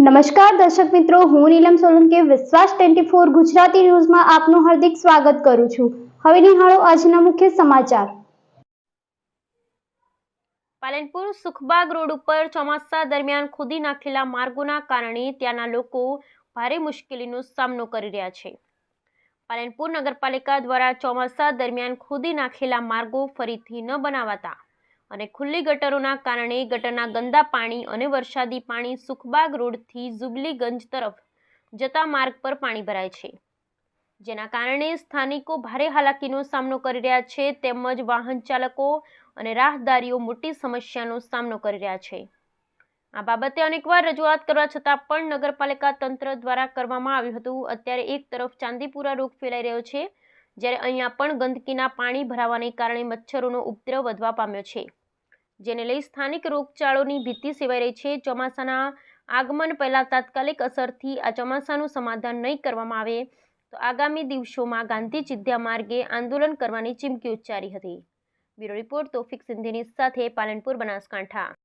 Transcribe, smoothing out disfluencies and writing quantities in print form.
નમસ્કાર દર્શક મિત્રો, હું નીલમ સોલંકી વિશ્વાસ 24 ગુજરાતી ન્યૂઝમાં આપનું હાર્દિક સ્વાગત કરું છું। હવે નિહાળો આજના મુખ્ય સમાચાર। પાલનપુર સુખબાગ રોડ ઉપર ચોમાસા દરમિયાન ખોદી નાખેલા માર્ગોના કારણે ત્યાંના લોકો ભારે મુશ્કેલીનો સામનો કરી રહ્યા છે। પાલનપુર નગરપાલિકા દ્વારા ચોમાસા દરમિયાન ખોદી નાખેલા માર્ગો ફરીથી ન બનાવાતા અને ખુલ્લી ગટરોના કારણે ગટરના ગંદા પાણી અને વરસાદી પાણી સુખબાગ રોડથી જુબલીગંજ તરફ જતા માર્ગ પર પાણી ભરાય છે, જેના કારણે સ્થાનિકો ભારે હાલાકીનો સામનો કરી રહ્યા છે, તેમજ વાહન ચાલકો અને રાહદારીઓ મોટી સમસ્યાનો સામનો કરી રહ્યા છે। આ બાબતે અનેકવાર રજૂઆત કરવા છતાં પણ નગરપાલિકા તંત્ર દ્વારા કરવામાં આવ્યું હતું। અત્યારે એક તરફ ચાંદીપુરા રોગ ફેલાઈ રહ્યો છે, જ્યારે અહીંયા પણ ગંદકીના પાણી ભરાવાને કારણે મચ્છરોનો ઉપદ્રવ વધવા પામ્યો છે, જેને લઈ સ્થાનિક રોગચાળોની ભીતિ સેવાઈ રહી છે। ચોમાસાના આગમન પહેલા તાત્કાલિક અસરથી આ ચોમાસાનું સમાધાન નહીં કરવામાં આવે તો આગામી દિવસોમાં ગાંધી ચિંધ્યા માર્ગે આંદોલન કરવાની ચીમકી ઉચ્ચારી હતી। બ્યુરો રિપોર્ટ તૌફિક સિંધીની સાથે પાલનપુર, બનાસકાંઠા।